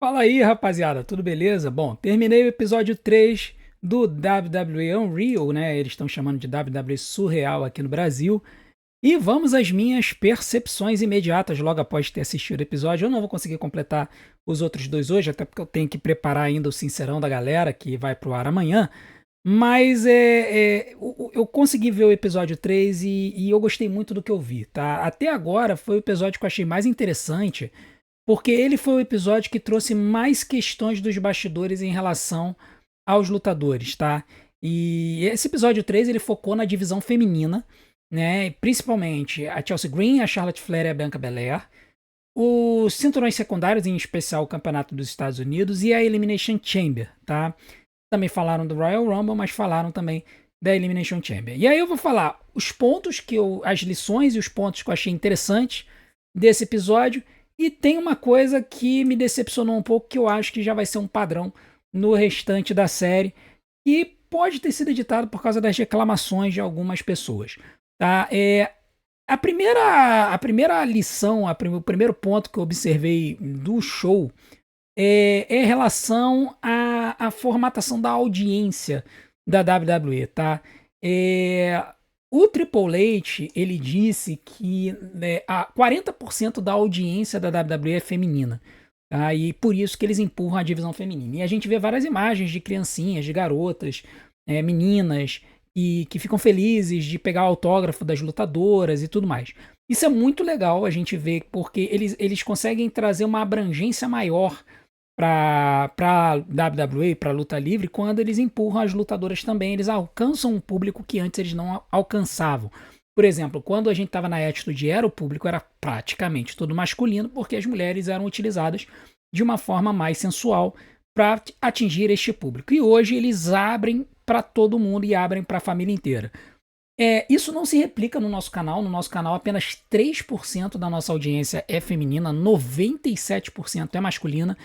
Fala aí, rapaziada, tudo beleza? Bom, terminei o episódio 3 do WWE Unreal, né? Eles estão chamando de WWE Surreal aqui no Brasil. E vamos às minhas percepções imediatas logo após ter assistido o episódio. Eu não vou conseguir completar os outros dois hoje, até porque eu tenho que preparar ainda o Sincerão da galera, que vai pro ar amanhã. Mas eu consegui ver o episódio 3 e eu gostei muito do que eu vi, tá? Até agora foi o episódio que eu achei mais interessante porque ele foi o episódio que trouxe mais questões dos bastidores em relação aos lutadores, tá? E esse episódio 3 ele focou na divisão feminina, né? Principalmente a Chelsea Green, a Charlotte Flair e a Bianca Belair. Os cinturões secundários, em especial o Campeonato dos Estados Unidos e a Elimination Chamber, tá? Também falaram do Royal Rumble, mas falaram também da Elimination Chamber. E aí eu vou falar os pontos as lições e os pontos que eu achei interessantes desse episódio. E tem uma coisa que me decepcionou um pouco, que eu acho que já vai ser um padrão no restante da série, e pode ter sido editado por causa das reclamações de algumas pessoas. Tá? A primeira lição, o primeiro ponto que eu observei do show é em relação à formatação da audiência da WWE, tá? É, o Triple H, ele disse que né, 40% da audiência da WWE é feminina. Tá? E por isso que eles empurram a divisão feminina. E a gente vê várias imagens de criancinhas, de garotas, meninas, que ficam felizes de pegar o autógrafo das lutadoras e tudo mais. Isso é muito legal a gente ver, porque eles conseguem trazer uma abrangência maior para WWE, para luta livre, quando eles empurram as lutadoras também, eles alcançam um público que antes eles não alcançavam. Por exemplo, quando a gente estava na Attitude Era, o público era praticamente todo masculino, porque as mulheres eram utilizadas de uma forma mais sensual para atingir este público. E hoje eles abrem para todo mundo e abrem para a família inteira. Isso não se replica no nosso canal. No nosso canal, apenas 3% da nossa audiência é feminina, 97% é masculina.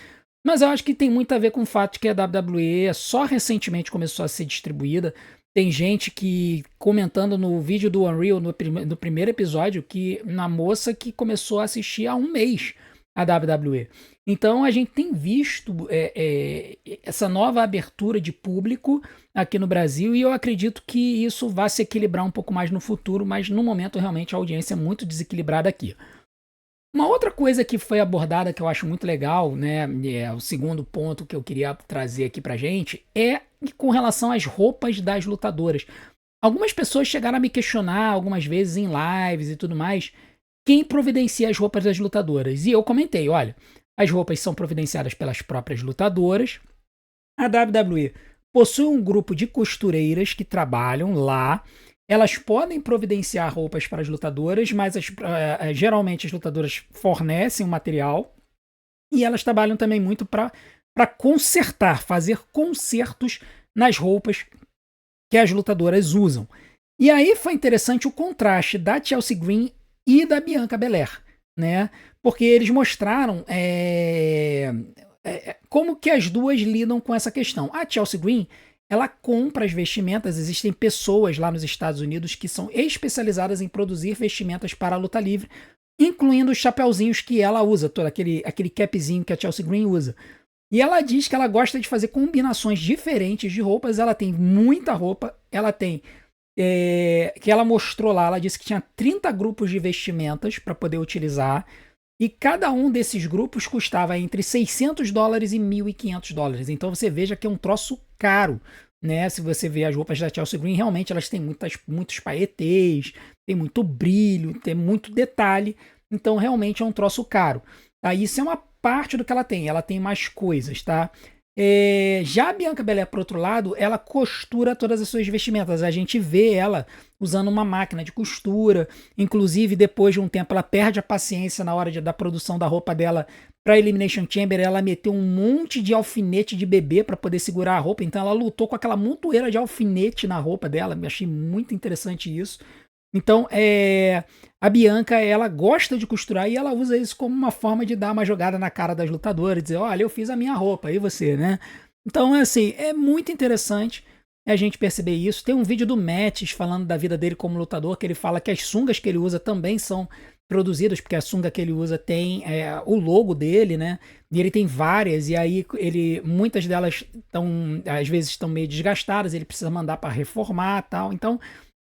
Mas eu acho que tem muito a ver com o fato de que a WWE só recentemente começou a ser distribuída. Tem gente que comentando no vídeo do Unreal, no primeiro episódio, que na moça que começou a assistir há um mês a WWE. Então a gente tem visto essa nova abertura de público aqui no Brasil e eu acredito que isso vai se equilibrar um pouco mais no futuro, mas no momento realmente a audiência é muito desequilibrada aqui. Uma outra coisa que foi abordada que eu acho muito legal, né, é o segundo ponto que eu queria trazer aqui pra gente, é com relação às roupas das lutadoras. Algumas pessoas chegaram a me questionar algumas vezes em lives e tudo mais, quem providencia as roupas das lutadoras. E eu comentei, olha, as roupas são providenciadas pelas próprias lutadoras. A WWE possui um grupo de costureiras que trabalham lá. Elas podem providenciar roupas para as lutadoras, mas geralmente as lutadoras fornecem o material e elas trabalham também muito para consertar, fazer consertos nas roupas que as lutadoras usam. E aí foi interessante o contraste da Chelsea Green e da Bianca Belair, né? Porque eles mostraram como que as duas lidam com essa questão. A Chelsea Green ela compra as vestimentas, existem pessoas lá nos Estados Unidos que são especializadas em produzir vestimentas para a luta livre, incluindo os chapeuzinhos que ela usa, todo aquele capzinho que a Chelsea Green usa. E ela diz que ela gosta de fazer combinações diferentes de roupas, ela tem muita roupa, ela tem que ela mostrou lá, ela disse que tinha 30 grupos de vestimentas para poder utilizar, e cada um desses grupos custava entre $600 e $1.500. Então você veja que é um troço caro, né? Se você vê as roupas da Chelsea Green, realmente elas têm muitos paetês, tem muito brilho, tem muito detalhe. Então realmente é um troço caro. Tá? Isso é uma parte do que ela tem. Ela tem mais coisas, tá? Já a Bianca Belair, por outro lado, ela costura todas as suas vestimentas. A gente vê ela usando uma máquina de costura. Inclusive, depois de um tempo, ela perde a paciência na hora da produção da roupa dela para Elimination Chamber. Ela meteu um monte de alfinete de bebê para poder segurar a roupa. Então, ela lutou com aquela montoeira de alfinete na roupa dela. Eu achei muito interessante isso. Então, a Bianca, ela gosta de costurar e ela usa isso como uma forma de dar uma jogada na cara das lutadoras, dizer, olha, eu fiz a minha roupa, e você, né? Então, assim, é muito interessante a gente perceber isso. Tem um vídeo do Mattis falando da vida dele como lutador, que ele fala que as sungas que ele usa também são produzidas, porque a sunga que ele usa tem o logo dele, né? E ele tem várias, e aí muitas delas estão, às vezes estão meio desgastadas, ele precisa mandar para reformar e tal. Então,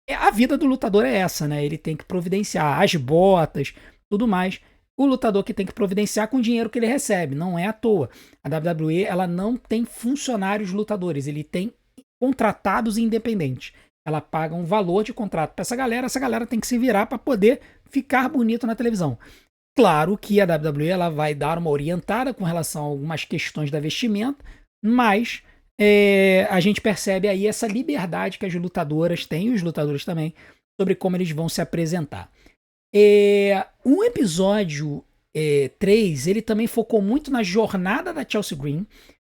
a vida do lutador é essa, né? Ele tem que providenciar as botas, tudo mais. O lutador que tem que providenciar com o dinheiro que ele recebe, não é à toa. A WWE, ela não tem funcionários lutadores, ele tem contratados independentes. Ela paga um valor de contrato para essa galera tem que se virar para poder ficar bonito na televisão. Claro que a WWE ela vai dar uma orientada com relação a algumas questões da vestimenta, mas a gente percebe aí essa liberdade que as lutadoras têm, e os lutadores também, sobre como eles vão se apresentar. O episódio 3, ele também focou muito na jornada da Chelsea Green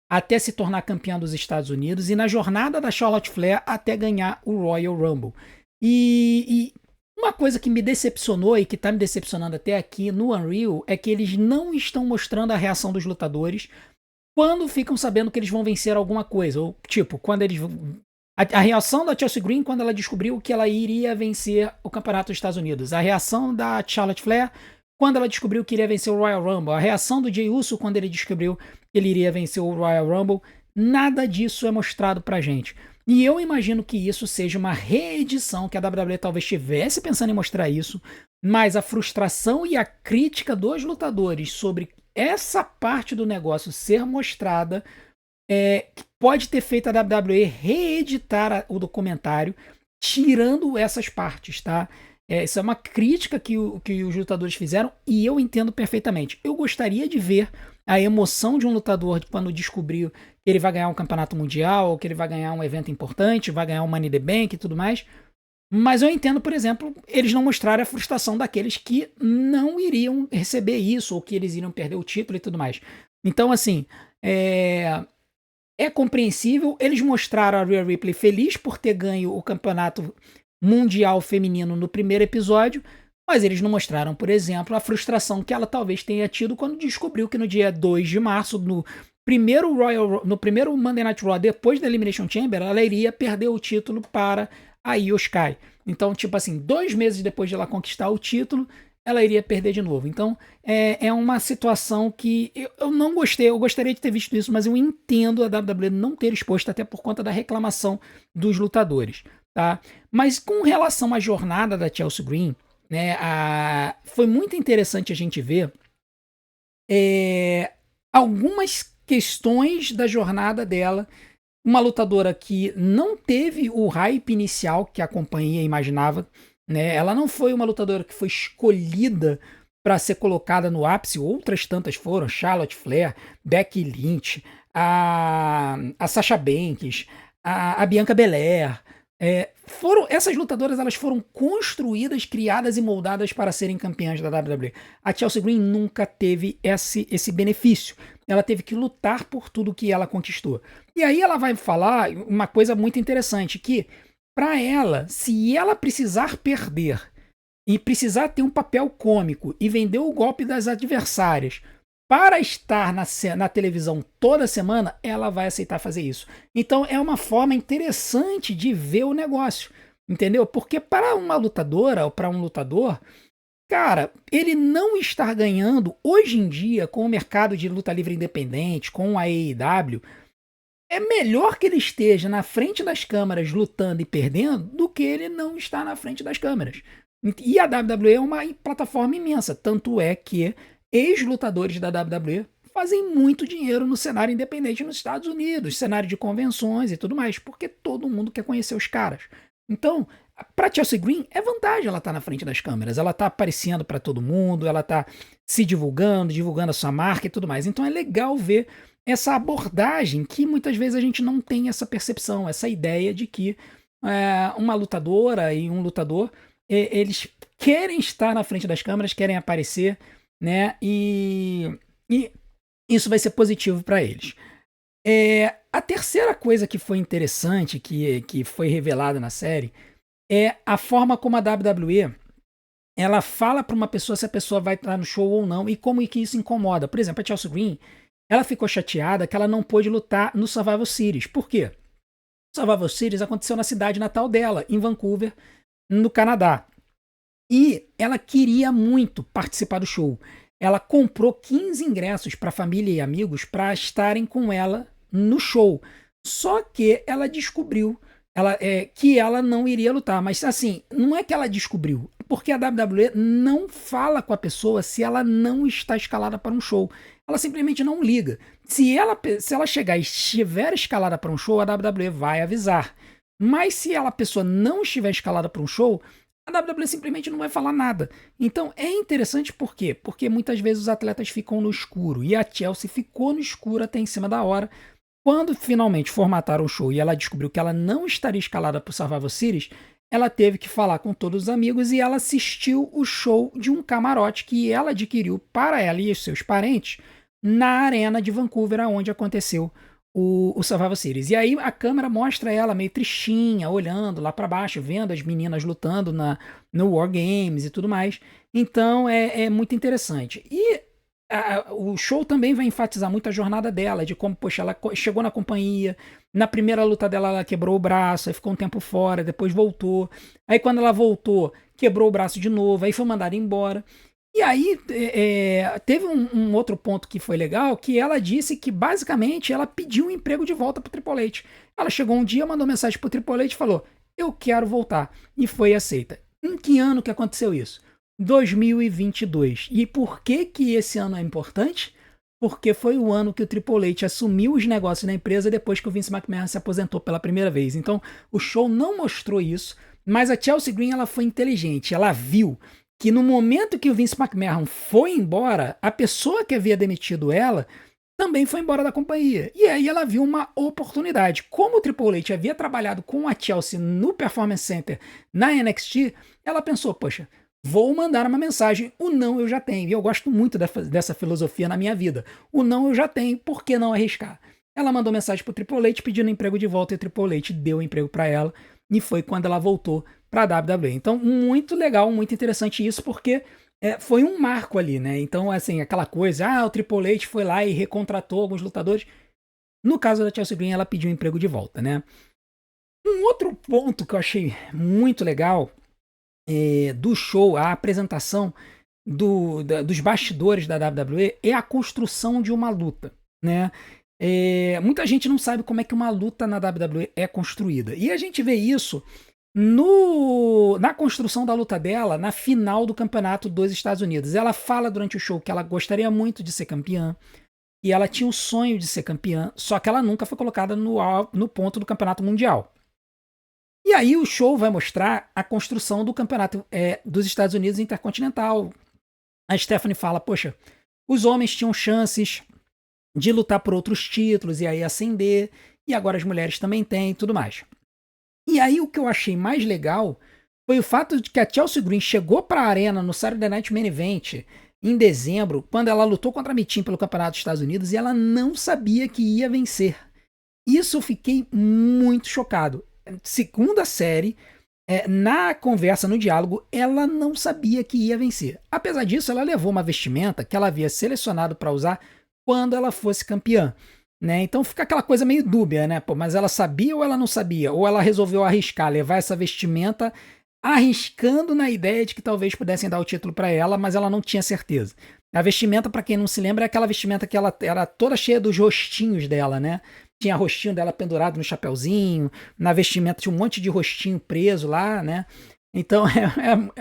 até se tornar campeã dos Estados Unidos e na jornada da Charlotte Flair até ganhar o Royal Rumble. E uma coisa que me decepcionou e que tá me decepcionando até aqui no Unreal é que eles não estão mostrando a reação dos lutadores quando ficam sabendo que eles vão vencer alguma coisa. Ou, tipo, quando eles... A reação da Chelsea Green quando ela descobriu que ela iria vencer o campeonato dos Estados Unidos. A reação da Charlotte Flair quando ela descobriu que iria vencer o Royal Rumble. A reação do Jey Uso quando ele descobriu que ele iria vencer o Royal Rumble. Nada disso é mostrado pra gente. E eu imagino que isso seja uma reedição, que a WWE talvez estivesse pensando em mostrar isso, mas a frustração e a crítica dos lutadores sobre essa parte do negócio ser mostrada pode ter feito a WWE reeditar o documentário, tirando essas partes, tá? Isso é uma crítica que os lutadores fizeram e eu entendo perfeitamente. Eu gostaria de ver a emoção de um lutador quando descobriu que ele vai ganhar um campeonato mundial, ou que ele vai ganhar um evento importante, vai ganhar um Money in the Bank e tudo mais. Mas eu entendo, por exemplo, eles não mostrarem a frustração daqueles que não iriam receber isso, ou que eles iriam perder o título e tudo mais. Então, assim, é compreensível. Eles mostraram a Rhea Ripley feliz por ter ganho o campeonato mundial feminino no primeiro episódio, mas eles não mostraram, por exemplo, a frustração que ela talvez tenha tido quando descobriu que no dia 2 de março, no primeiro Monday Night Raw, depois da Elimination Chamber, ela iria perder o título para a Io Sky. Então, tipo assim, 2 meses depois de ela conquistar o título, ela iria perder de novo. Então, é uma situação que eu não gostei. Eu gostaria de ter visto isso, mas eu entendo a WWE não ter exposto, até por conta da reclamação dos lutadores, tá? Mas com relação à jornada da Chelsea Green, né, foi muito interessante a gente ver algumas questões da jornada dela. Uma lutadora que não teve o hype inicial que a companhia imaginava, né? Ela não foi uma lutadora que foi escolhida para ser colocada no ápice. Outras tantas foram: Charlotte Flair, Becky Lynch, a Sasha Banks, a Bianca Belair. Essas lutadoras, elas foram construídas, criadas e moldadas para serem campeãs da WWE. A Chelsea Green nunca teve esse benefício. Ela teve que lutar por tudo que ela conquistou. E aí ela vai falar uma coisa muito interessante, que para ela, se ela precisar perder e precisar ter um papel cômico e vender o golpe das adversárias para estar na televisão toda semana, ela vai aceitar fazer isso. Então é uma forma interessante de ver o negócio, entendeu? Porque para uma lutadora ou para um lutador, cara, ele não estar ganhando hoje em dia com o mercado de luta livre independente, com a AEW, é melhor que ele esteja na frente das câmeras lutando e perdendo do que ele não estar na frente das câmeras. E a WWE é uma plataforma imensa, tanto é que ex-lutadores da WWE fazem muito dinheiro no cenário independente nos Estados Unidos, cenário de convenções e tudo mais, porque todo mundo quer conhecer os caras. Então, para Chelsea Green, é vantagem ela estar na frente das câmeras, ela tá aparecendo para todo mundo, ela tá se divulgando a sua marca e tudo mais. Então é legal ver essa abordagem que muitas vezes a gente não tem essa percepção, essa ideia de que uma lutadora e um lutador, eles querem estar na frente das câmeras, querem aparecer, né? E isso vai ser positivo para eles. A terceira coisa que foi interessante, que foi revelada na série, é a forma como a WWE ela fala para uma pessoa se a pessoa vai estar no show ou não e como que isso incomoda. Por exemplo, a Chelsea Green, ela ficou chateada que ela não pôde lutar no Survival Series. Por quê? O Survival Series aconteceu na cidade natal dela, em Vancouver, no Canadá. E ela queria muito participar do show. Ela comprou 15 ingressos para família e amigos para estarem com ela no show. Só que ela descobriu que ela não iria lutar. Mas assim, não é que ela descobriu, porque a WWE não fala com a pessoa se ela não está escalada para um show. Ela simplesmente não liga. Se ela chegar e estiver escalada para um show, a WWE vai avisar. Mas se a pessoa não estiver escalada para um show, a WWE simplesmente não vai falar nada. Então é interessante por quê? Porque muitas vezes os atletas ficam no escuro. E a Chelsea ficou no escuro até em cima da hora. Quando finalmente formataram o show e ela descobriu que ela não estaria escalada para o Survivor Series, ela teve que falar com todos os amigos e ela assistiu o show de um camarote que ela adquiriu para ela e os seus parentes na arena de Vancouver, onde aconteceu o Survivor Series. E aí a câmera mostra ela meio tristinha, olhando lá para baixo, vendo as meninas lutando no War Games e tudo mais. Então é muito interessante. E o show também vai enfatizar muito a jornada dela, de como, poxa, ela chegou na companhia, na primeira luta dela ela quebrou o braço, aí ficou um tempo fora, depois voltou. Aí quando ela voltou, quebrou o braço de novo, aí foi mandada embora. E aí teve um outro ponto que foi legal, que ela disse que basicamente ela pediu um emprego de volta pro Triple H. Ela chegou um dia, mandou mensagem pro Triple H e falou: eu quero voltar. E foi aceita. Em que ano que aconteceu isso? 2022. E por que esse ano é importante? Porque foi o ano que o Triple H assumiu os negócios da empresa depois que o Vince McMahon se aposentou pela primeira vez. Então o show não mostrou isso, mas a Chelsea Green ela foi inteligente. Ela viu que no momento que o Vince McMahon foi embora, a pessoa que havia demitido ela também foi embora da companhia. E aí ela viu uma oportunidade. Como o Triple H havia trabalhado com a Chelsea no Performance Center na NXT, ela pensou, poxa, vou mandar uma mensagem. O não eu já tenho. E eu gosto muito dessa filosofia na minha vida. O não eu já tenho, por que não arriscar? Ela mandou mensagem pro Triple H pedindo emprego de volta e o Triple H deu emprego para ela. E foi quando ela voltou para a WWE. Então, muito legal, muito interessante isso, porque foi um marco ali, né? Então, assim, aquela coisa, o Triple H foi lá e recontratou alguns lutadores. No caso da Chelsea Green, ela pediu emprego de volta, né? Um outro ponto que eu achei muito legal do show, a apresentação dos bastidores da WWE é a construção de uma luta, né? Muita gente não sabe como é que uma luta na WWE é construída. E a gente vê isso na construção da luta dela na final do campeonato dos Estados Unidos. Ela fala durante o show que ela gostaria muito de ser campeã, e ela tinha o sonho de ser campeã, só que ela nunca foi colocada no ponto do campeonato mundial. E aí o show vai mostrar a construção do campeonato dos Estados Unidos Intercontinental. A Stephanie fala, poxa, os homens tinham chances de lutar por outros títulos e aí ascender, e agora as mulheres também têm e tudo mais. E aí o que eu achei mais legal foi o fato de que a Chelsea Green chegou para a arena no Saturday Night Main Event em dezembro, quando ela lutou contra a Mitin pelo Campeonato dos Estados Unidos, e ela não sabia que ia vencer. Isso eu fiquei muito chocado. Segunda série, na conversa, no diálogo, ela não sabia que ia vencer. Apesar disso, ela levou uma vestimenta que ela havia selecionado para usar quando ela fosse campeã. Né? Então fica aquela coisa meio dúbia, né? Pô, mas ela sabia ou ela não sabia? Ou ela resolveu arriscar, levar essa vestimenta, arriscando na ideia de que talvez pudessem dar o título para ela, mas ela não tinha certeza. A vestimenta, para quem não se lembra, é aquela vestimenta que ela era toda cheia dos rostinhos dela, né? Tinha rostinho dela pendurado no chapeuzinho, na vestimenta tinha um monte de rostinho preso lá, né? Então,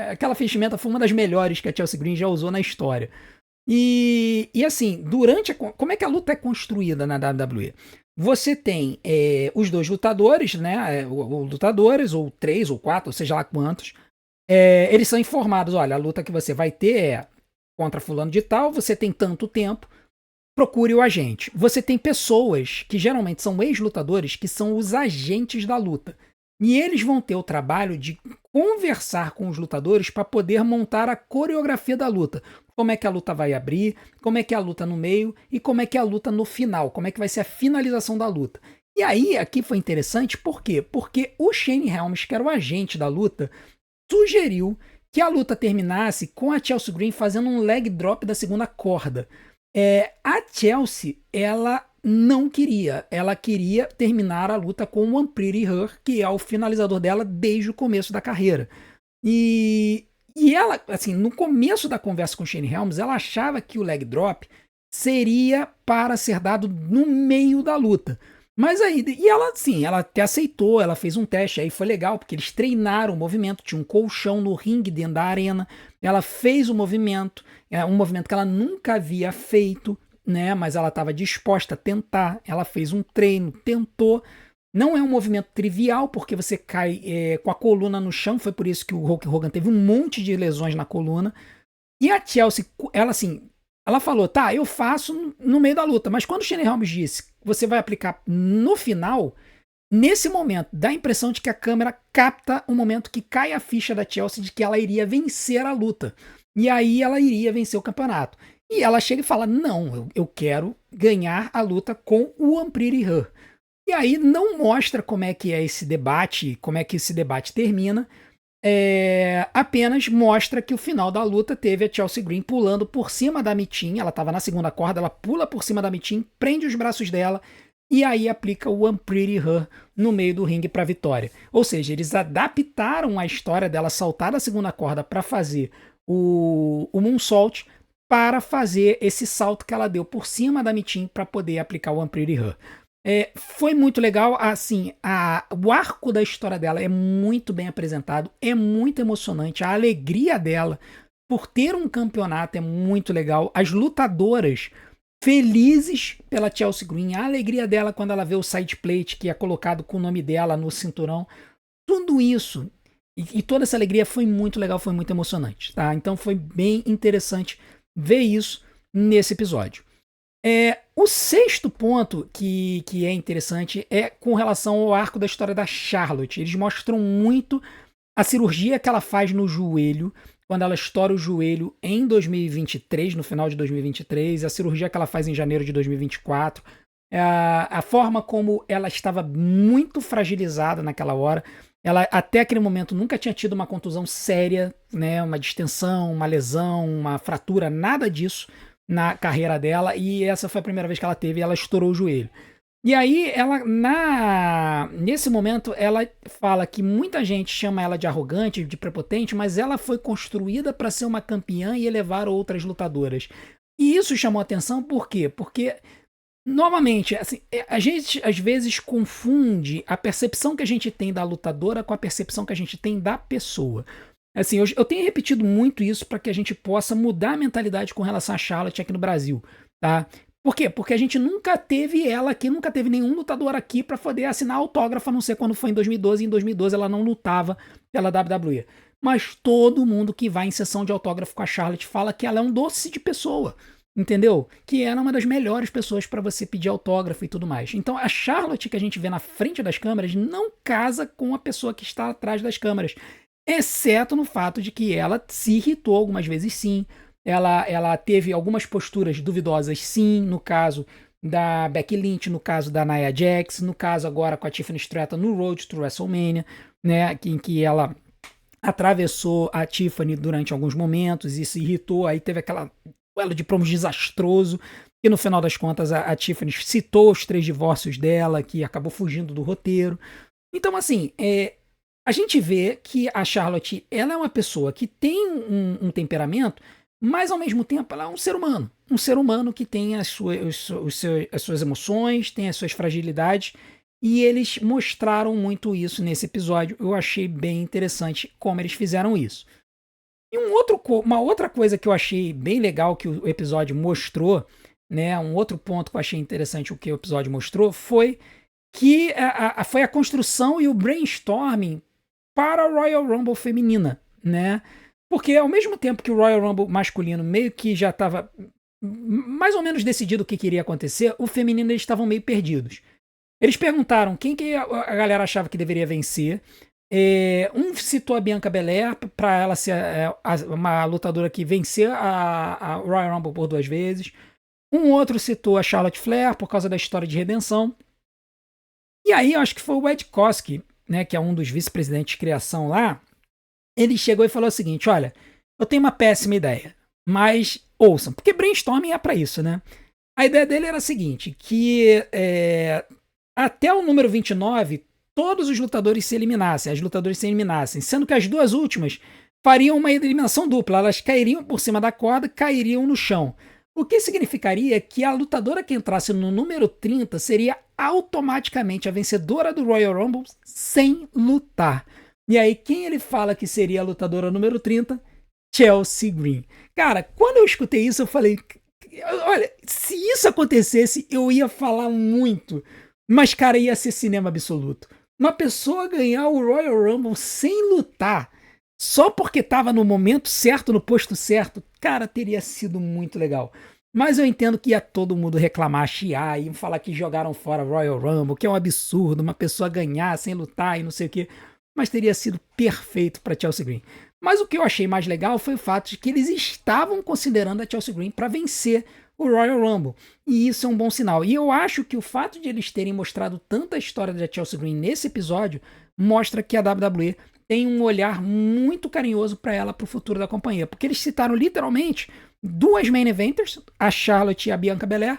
aquela vestimenta foi uma das melhores que a Chelsea Green já usou na história. E assim, como é que a luta é construída na WWE? Você tem os dois lutadores, né? Ou lutadores, ou 3 ou 4, ou seja lá quantos. Eles são informados: olha, a luta que você vai ter é contra fulano de tal, você tem tanto tempo, procure o agente. Você tem pessoas que geralmente são ex-lutadores, que são os agentes da luta. E eles vão ter o trabalho de conversar com os lutadores para poder montar a coreografia da luta. Como é que a luta vai abrir, como é que é a luta no meio e como é que é a luta no final, como é que vai ser a finalização da luta. E aí, aqui foi interessante, por quê? Porque o Shane Helms, que era o agente da luta, sugeriu que a luta terminasse com a Chelsea Green fazendo um leg drop da segunda corda. A Chelsea, ela não queria. Ela queria terminar a luta com o One Pretty Her, que é o finalizador dela desde o começo da carreira. E E ela, assim, no começo da conversa com o Shane Helms, ela achava que o leg drop seria para ser dado no meio da luta. Mas aí, e ela, sim, ela até aceitou, ela fez um teste, aí foi legal, porque eles treinaram o movimento, tinha um colchão no ringue dentro da arena, ela fez o movimento, um movimento que ela nunca havia feito, né, mas ela estava disposta a tentar, ela fez um treino, tentou. Não é um movimento trivial, porque você cai com a coluna no chão, foi por isso que o Hulk Hogan teve um monte de lesões na coluna. E a Chelsea, ela assim, ela falou, tá, eu faço no meio da luta, mas quando o Shane Helms disse que você vai aplicar no final, nesse momento, dá a impressão de que a câmera capta o momento que cai a ficha da Chelsea de que ela iria vencer a luta. E aí ela iria vencer o campeonato. E ela chega e fala, não, eu quero ganhar a luta com o Unpretty Her. E aí não mostra como é que é esse debate, como é que esse debate termina, apenas mostra que o final da luta teve a Chelsea Green pulando por cima da Michin, ela estava na segunda corda, ela pula por cima da Michin, prende os braços dela e aí aplica o Unpretty Her no meio do ringue para vitória. Ou seja, eles adaptaram a história dela saltar da segunda corda para fazer o moonsault, para fazer esse salto que ela deu por cima da Michin para poder aplicar o Unpretty Her. Foi muito legal, assim, o arco da história dela é muito bem apresentado, é muito emocionante, a alegria dela por ter um campeonato é muito legal, as lutadoras felizes pela Chelsea Green, a alegria dela quando ela vê o side plate que é colocado com o nome dela no cinturão, tudo isso, e toda essa alegria foi muito legal, foi muito emocionante, tá? Então foi bem interessante ver isso nesse episódio. O sexto ponto que é interessante é com relação ao arco da história da Charlotte. Eles mostram muito a cirurgia que ela faz no joelho, quando ela estoura o joelho em 2023, no final de 2023, a cirurgia que ela faz em janeiro de 2024, a forma como ela estava muito fragilizada naquela hora. Ela até aquele momento nunca tinha tido uma contusão séria, né, uma distensão, uma lesão, uma fratura, nada disso na carreira dela, e essa foi a primeira vez que ela teve e ela estourou o joelho. E aí, nesse momento, ela fala que muita gente chama ela de arrogante, de prepotente, mas ela foi construída para ser uma campeã e elevar outras lutadoras. E isso chamou atenção por quê? Porque, novamente, assim, a gente às vezes confunde a percepção que a gente tem da lutadora com a percepção que a gente tem da pessoa. Assim, eu tenho repetido muito isso para que a gente possa mudar a mentalidade com relação a Charlotte aqui no Brasil, tá? Por quê? Porque a gente nunca teve ela aqui, nunca teve nenhum lutador aqui para poder assinar autógrafo, a não ser quando foi em 2012. Em 2012 ela não lutava pela WWE. Mas todo mundo que vai em sessão de autógrafo com a Charlotte fala que ela é um doce de pessoa, entendeu? Que ela é uma das melhores pessoas para você pedir autógrafo e tudo mais. Então a Charlotte que a gente vê na frente das câmeras não casa com a pessoa que está atrás das câmeras. Exceto no fato de que ela se irritou algumas vezes, sim. Ela teve algumas posturas duvidosas, sim, no caso da Becky Lynch, no caso da Nia Jax, no caso agora com a Tiffany Stratton no Road to WrestleMania, né, em que ela atravessou a Tiffany durante alguns momentos e se irritou, aí teve aquela duelo de promos desastroso, e no final das contas a Tiffany citou os 3 divórcios dela, que acabou fugindo do roteiro. Então, assim, a gente vê que a Charlotte ela é uma pessoa que tem um temperamento, mas ao mesmo tempo ela é um ser humano. Um ser humano que tem as suas emoções, tem as suas fragilidades, e eles mostraram muito isso nesse episódio. Eu achei bem interessante como eles fizeram isso. E uma outra coisa que eu achei bem legal que o episódio mostrou, né, um outro ponto que eu achei interessante o que o episódio mostrou foi que foi a construção e o brainstorming para a Royal Rumble feminina, né? Porque ao mesmo tempo que o Royal Rumble masculino meio que já estava mais ou menos decidido o que queria acontecer, o feminino eles estavam meio perdidos. Eles perguntaram quem que a galera achava que deveria vencer. Um citou a Bianca Belair para ela ser uma lutadora que venceu a Royal Rumble por 2 vezes. Um outro citou a Charlotte Flair por causa da história de redenção. E aí eu acho que foi o Ed Koskey, né, que é um dos vice-presidentes de criação lá, ele chegou e falou o seguinte, olha, eu tenho uma péssima ideia, mas ouçam, porque brainstorming é para isso, né? A ideia dele era a seguinte, que até o número 29, todos os lutadores se eliminassem, as lutadoras se eliminassem, sendo que as 2 últimas fariam uma eliminação dupla. Elas cairiam por cima da corda, cairiam no chão. O que significaria que a lutadora que entrasse no número 30 seria automaticamente a vencedora do Royal Rumble sem lutar. E aí, quem ele fala que seria a lutadora número 30? Chelsea Green. Cara, quando eu escutei isso, eu falei: olha, se isso acontecesse, eu ia falar muito. Mas, cara, ia ser cinema absoluto. Uma pessoa ganhar o Royal Rumble sem lutar, só porque estava no momento certo, no posto certo, cara, teria sido muito legal. Mas eu entendo que ia todo mundo reclamar, chiar, e falar que jogaram fora Royal Rumble, que é um absurdo uma pessoa ganhar sem lutar e não sei o quê. Mas teria sido perfeito para Chelsea Green. Mas o que eu achei mais legal foi o fato de que eles estavam considerando a Chelsea Green para vencer o Royal Rumble. E isso é um bom sinal. E eu acho que o fato de eles terem mostrado tanta história da Chelsea Green nesse episódio mostra que a WWE tem um olhar muito carinhoso para ela, para o futuro da companhia. Porque eles citaram literalmente duas main eventers, a Charlotte e a Bianca Belair,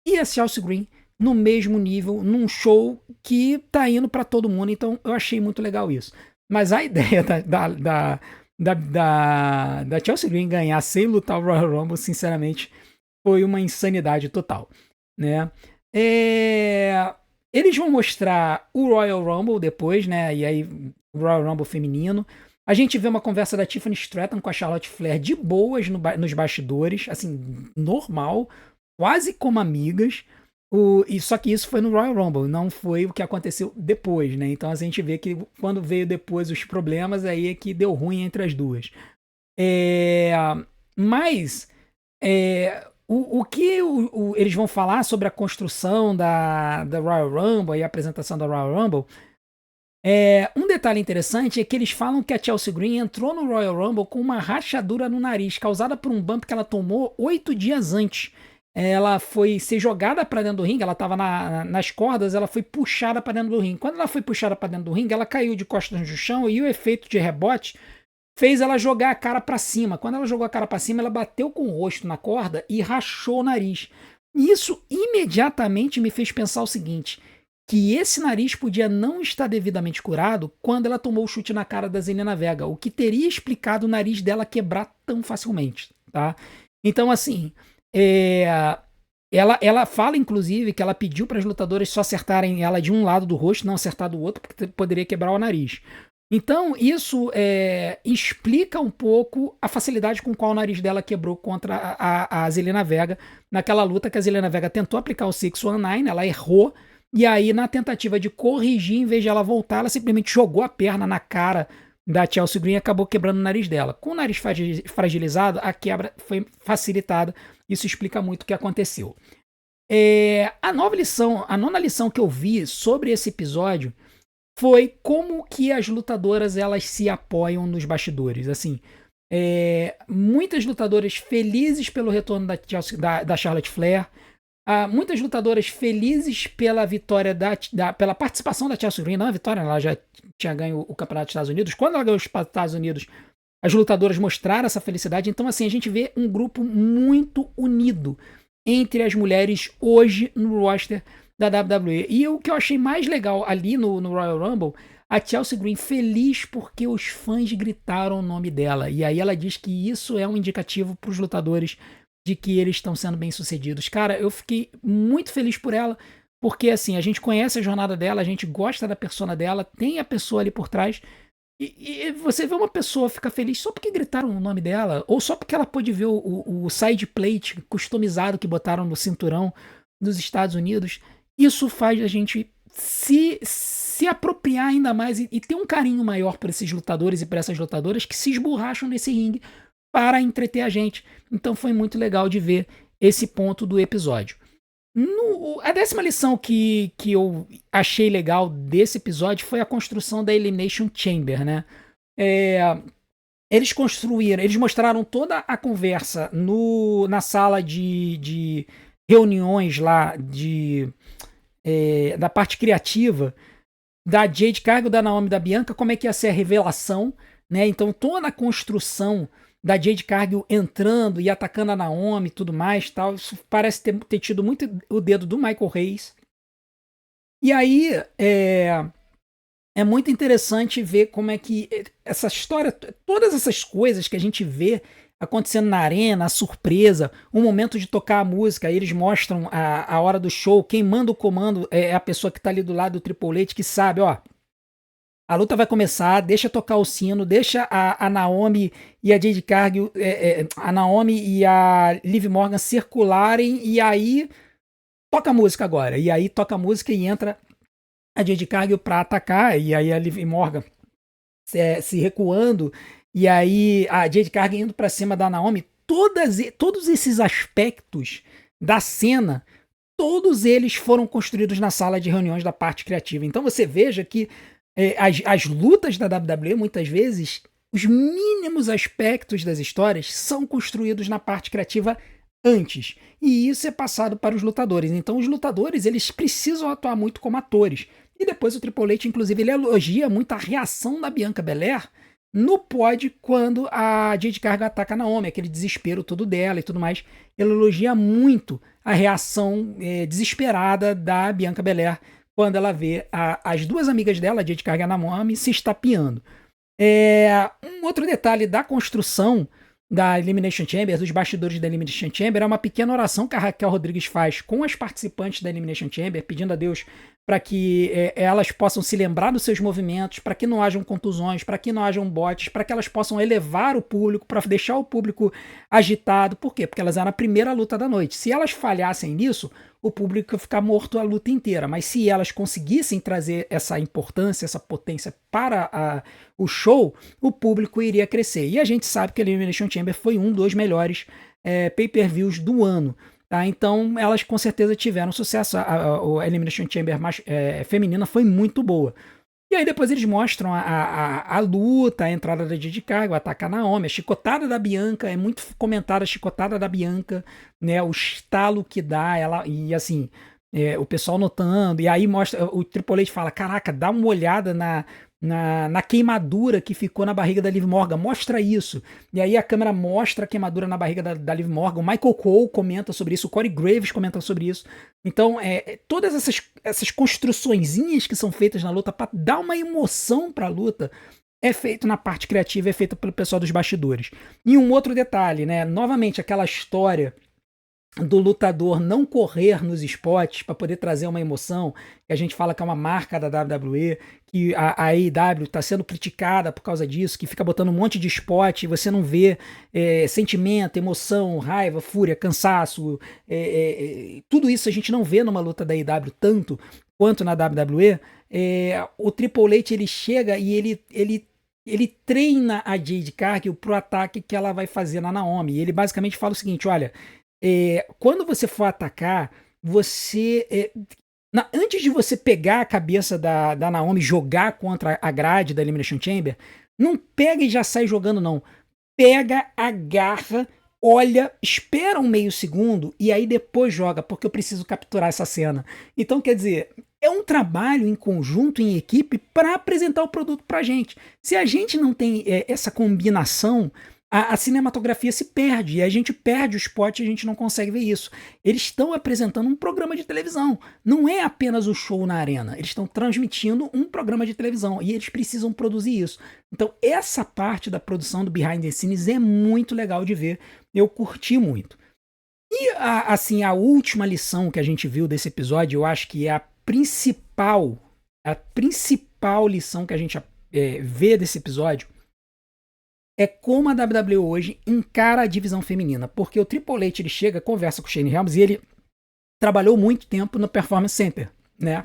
e a Chelsea Green no mesmo nível, num show que tá indo para todo mundo. Então eu achei muito legal isso. Mas a ideia da Chelsea Green ganhar sem lutar o Royal Rumble, sinceramente, foi uma insanidade total, né? Eles vão mostrar o Royal Rumble depois, né? E aí, o Royal Rumble feminino. A gente vê uma conversa da Tiffany Stratton com a Charlotte Flair de boas nos bastidores, assim, normal, quase como amigas. Só que isso foi no Royal Rumble, não foi o que aconteceu depois, né? Então a gente vê que quando veio depois os problemas, aí é que deu ruim entre as duas. Mas o que eles vão falar sobre a construção da Royal Rumble e a apresentação da Royal Rumble, um detalhe interessante é que eles falam que a Chelsea Green entrou no Royal Rumble com uma rachadura no nariz, causada por um bump que ela tomou 8 dias antes. Ela foi ser jogada para dentro do ringue, ela estava nas cordas, ela foi puxada para dentro do ringue. Quando ela foi puxada para dentro do ringue, ela caiu de costas no chão e o efeito de rebote fez ela jogar a cara para cima. Quando ela jogou a cara para cima, ela bateu com o rosto na corda e rachou o nariz. E isso imediatamente me fez pensar o seguinte, que esse nariz podia não estar devidamente curado quando ela tomou o chute na cara da Zelina Vega, o que teria explicado o nariz dela quebrar tão facilmente, tá? Então, assim, ela fala, inclusive, que ela pediu para as lutadoras só acertarem ela de um lado do rosto, não acertar do outro, porque poderia quebrar o nariz. Então, isso explica um pouco a facilidade com qual o nariz dela quebrou contra a Zelina Vega, naquela luta que a Zelina Vega tentou aplicar o 619, ela errou, e aí, na tentativa de corrigir, em vez de ela voltar, ela simplesmente jogou a perna na cara da Chelsea Green e acabou quebrando o nariz dela. Com o nariz fragilizado, a quebra foi facilitada. Isso explica muito o que aconteceu. A nona lição que eu vi sobre esse episódio foi como que as lutadoras elas se apoiam nos bastidores. Assim, muitas lutadoras felizes pelo retorno da Charlotte Flair, muitas lutadoras felizes pela vitória pela participação da Chelsea Green, não a vitória, ela já tinha ganho o campeonato dos Estados Unidos. Quando ela ganhou os Estados Unidos, as lutadoras mostraram essa felicidade. Então, assim, a gente vê um grupo muito unido entre as mulheres hoje no roster da WWE. E o que eu achei mais legal ali no Royal Rumble, a Chelsea Green feliz porque os fãs gritaram o nome dela. E aí ela diz que isso é um indicativo para os lutadores de que eles estão sendo bem-sucedidos. Cara, eu fiquei muito feliz por ela, porque assim, a gente conhece a jornada dela, a gente gosta da persona dela, tem a pessoa ali por trás, e você vê uma pessoa ficar feliz só porque gritaram o nome dela, ou só porque ela pôde ver o side plate customizado que botaram no cinturão dos Estados Unidos. Isso faz a gente se apropriar ainda mais e ter um carinho maior por esses lutadores e por essas lutadoras que se esborracham nesse ringue para entreter a gente. Então foi muito legal de ver esse ponto do episódio. A 10ª lição que eu achei legal desse episódio foi a construção da Elimination Chamber, né? Eles mostraram toda a conversa na sala de reuniões lá da parte criativa da Jade Cargill, da Naomi, da Bianca, como é que ia ser a revelação, né? Então toda a construção da Jade Cargill entrando e atacando a Naomi e tudo mais, tal, isso parece ter tido muito o dedo do Michael Hayes. E aí É muito interessante ver como é que essa história, todas essas coisas que a gente vê acontecendo na arena, a surpresa, o momento de tocar a música, aí eles mostram a hora do show, quem manda o comando é a pessoa que tá ali do lado do Triple H, que sabe, ó, a luta vai começar, deixa tocar o sino, deixa a Naomi e a Jade Cargill, a Naomi e a Liv Morgan circularem, e aí toca a música agora. E aí toca a música e entra a Jade Cargill pra atacar, e aí a Liv Morgan se recuando, e aí a Jade Cargill indo pra cima da Naomi. Todos esses aspectos da cena, todos eles foram construídos na sala de reuniões da parte criativa. Então você veja que as lutas da WWE, muitas vezes, os mínimos aspectos das histórias são construídos na parte criativa antes. E isso é passado para os lutadores. Então os lutadores, eles precisam atuar muito como atores. E depois o Triple H, inclusive, ele elogia muito a reação da Bianca Belair no pod quando a Jade Cargill ataca a Naomi, aquele desespero todo dela e tudo mais. Ele elogia muito a reação desesperada da Bianca Belair quando ela vê as duas amigas dela, a Jade Cargill e a Naomi, se estapeando. Um outro detalhe da construção da Elimination Chamber, dos bastidores da Elimination Chamber, é uma pequena oração que a Raquel Rodrigues faz com as participantes da Elimination Chamber, pedindo a Deus para que elas possam se lembrar dos seus movimentos, para que não hajam contusões, para que não hajam botes, para que elas possam elevar o público, para deixar o público agitado. Por quê? Porque elas eram a primeira luta da noite. Se elas falhassem nisso, o público ia ficar morto a luta inteira. Mas se elas conseguissem trazer essa importância, essa potência para o show, o público iria crescer. E a gente sabe que a Elimination Chamber foi um dos melhores pay-per-views do ano. Tá? Então elas com certeza tiveram sucesso. A Elimination Chamber feminina foi muito boa. E aí depois eles mostram a luta, a entrada da Jade Cargill, o ataque a Naomi, a chicotada da Bianca, é muito comentada a chicotada da Bianca, né, o estalo que dá, ela, e assim, o pessoal notando, e aí mostra, o Triple H fala, caraca, dá uma olhada na queimadura que ficou na barriga da Liv Morgan, mostra isso. E aí a câmera mostra a queimadura na barriga da Liv Morgan, o Michael Cole comenta sobre isso, o Corey Graves comenta sobre isso. Então, todas essas construçõezinhas que são feitas na luta para dar uma emoção para a luta, é feito na parte criativa, é feito pelo pessoal dos bastidores. E um outro detalhe, né? Novamente, aquela história do lutador não correr nos spots para poder trazer uma emoção, que a gente fala que é uma marca da WWE, que a AEW está sendo criticada por causa disso, que fica botando um monte de spot e você não vê sentimento, emoção, raiva, fúria, cansaço, tudo isso a gente não vê numa luta da AEW tanto quanto na WWE. O Triple H ele chega e ele treina a Jade Cargill pro ataque que ela vai fazer na Naomi. E ele basicamente fala o seguinte, olha, quando você for atacar, você antes de você pegar a cabeça da Naomi e jogar contra a grade da Elimination Chamber, não pega e já sai jogando, não. Pega, agarra, olha, espera um meio segundo e aí depois joga, porque eu preciso capturar essa cena. Então, quer dizer, é um trabalho em conjunto, em equipe, para apresentar o produto pra gente. Se a gente não tem essa combinação, a cinematografia se perde, e a gente perde o spot e a gente não consegue ver isso. Eles estão apresentando um programa de televisão, não é apenas o show na arena, eles estão transmitindo um programa de televisão, e eles precisam produzir isso. Então essa parte da produção do Behind the Scenes é muito legal de ver, eu curti muito. E assim, a última lição que a gente viu desse episódio, eu acho que é a principal lição que a gente vê desse episódio, é como a WWE hoje encara a divisão feminina. Porque o Triple H ele chega, conversa com o Shane Helms e ele trabalhou muito tempo no Performance Center, né?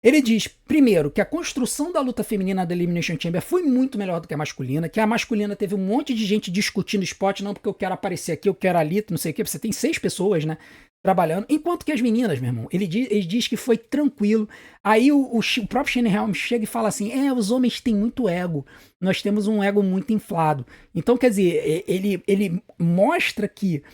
Ele diz, primeiro, que a construção da luta feminina da Elimination Chamber foi muito melhor do que a masculina, que a masculina teve um monte de gente discutindo esporte, não porque eu quero aparecer aqui, eu quero ali, não sei o que, você tem 6 pessoas, né, trabalhando, enquanto que as meninas, meu irmão, ele diz que foi tranquilo. Aí o próprio Shane Helms chega e fala assim, os homens têm muito ego, nós temos um ego muito inflado. Então, quer dizer, ele mostra que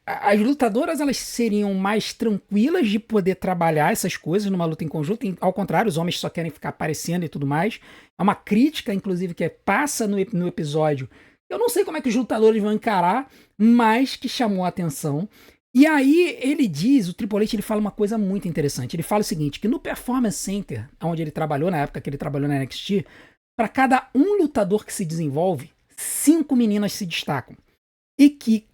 as lutadoras elas seriam mais tranquilas de poder trabalhar essas coisas numa luta em conjunto, ao contrário, os homens só querem ficar aparecendo e tudo mais. É uma crítica, inclusive, que passa no episódio. Eu não sei como é que os lutadores vão encarar, mas que chamou a atenção. E aí ele diz, o Triple H, ele fala uma coisa muito interessante. Ele fala o seguinte, que no Performance Center, onde ele trabalhou, na época que ele trabalhou na NXT, para cada um lutador que se desenvolve, 5 meninas se destacam. E que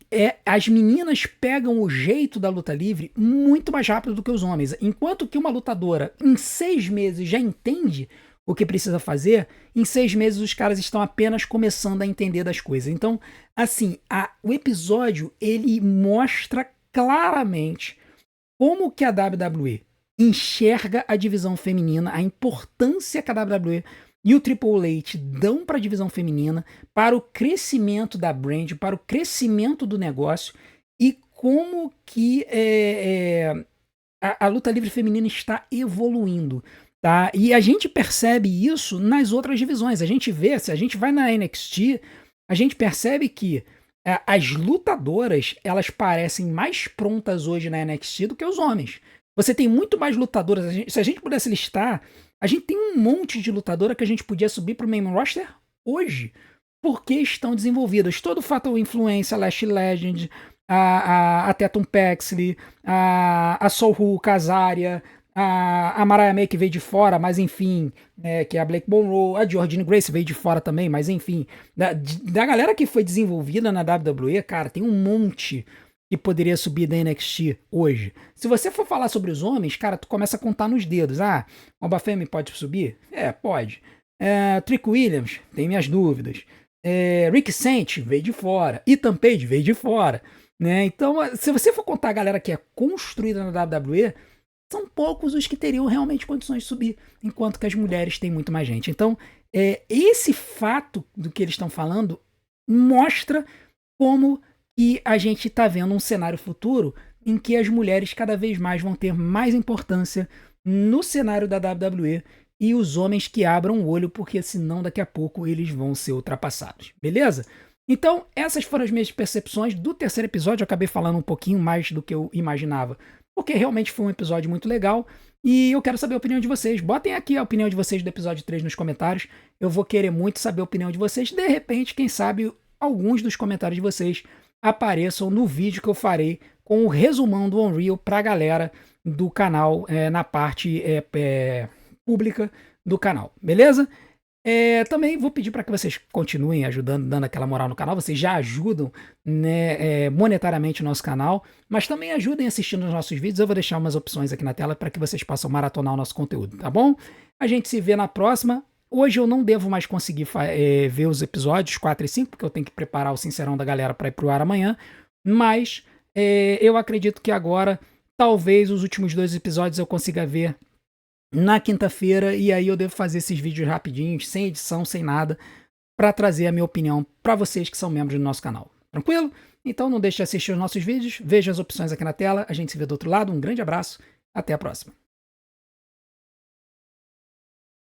as meninas pegam o jeito da luta livre muito mais rápido do que os homens. Enquanto que uma lutadora, em 6 meses, já entende o que precisa fazer, em 6 meses os caras estão apenas começando a entender das coisas. Então, assim, o episódio, ele mostra claramente como que a WWE enxerga a divisão feminina, a importância que a WWE e o Triple H dão para a divisão feminina, para o crescimento da brand, para o crescimento do negócio e como que a luta livre feminina está evoluindo. Tá? E a gente percebe isso nas outras divisões. A gente vê, se a gente vai na NXT, a gente percebe que as lutadoras, elas parecem mais prontas hoje na NXT do que os homens. Você tem muito mais lutadoras. Se a gente pudesse listar, a gente tem um monte de lutadora que a gente podia subir para o main roster hoje, porque estão desenvolvidas. Todo o Fatal Influence, a Lash Legend, a Tatum Paxley, a Soul Kasaria, a Mariah May que veio de fora, mas enfim, que é a Blake Monroe, a Jordynne Grace veio de fora também, mas enfim, da galera que foi desenvolvida na WWE, cara, tem um monte que poderia subir da NXT hoje. Se você for falar sobre os homens, cara, tu começa a contar nos dedos. O Alba Femme pode subir? Pode. Trick Williams, tem minhas dúvidas. Rick Saint veio de fora. Ethan Page veio de fora. Né? Então, se você for contar a galera que é construída na WWE, são poucos os que teriam realmente condições de subir, enquanto que as mulheres têm muito mais gente. Então, esse fato do que eles estão falando mostra como que a gente está vendo um cenário futuro em que as mulheres cada vez mais vão ter mais importância no cenário da WWE e os homens que abram o olho, porque senão daqui a pouco eles vão ser ultrapassados. Beleza? Então, essas foram as minhas percepções do terceiro episódio. Eu acabei falando um pouquinho mais do que eu imaginava, porque realmente foi um episódio muito legal e eu quero saber a opinião de vocês. Botem aqui a opinião de vocês do episódio 3 nos comentários. Eu vou querer muito saber a opinião de vocês. De repente, quem sabe, alguns dos comentários de vocês apareçam no vídeo que eu farei com o resumão do Unreal pra galera do canal, na parte pública do canal. Beleza? Também vou pedir para que vocês continuem ajudando, dando aquela moral no canal. Vocês já ajudam, né, monetariamente o nosso canal, mas também ajudem assistindo os nossos vídeos. Eu vou deixar umas opções aqui na tela para que vocês possam maratonar o nosso conteúdo, tá bom? A gente se vê na próxima. Hoje eu não devo mais conseguir ver os episódios 4 e 5, porque eu tenho que preparar o Sincerão da galera para ir pro ar amanhã, mas eu acredito que agora, talvez os últimos 2 episódios eu consiga ver na quinta-feira, e aí eu devo fazer esses vídeos rapidinhos, sem edição, sem nada, para trazer a minha opinião para vocês que são membros do nosso canal. Tranquilo? Então não deixe de assistir os nossos vídeos, veja as opções aqui na tela, a gente se vê do outro lado, um grande abraço, até a próxima.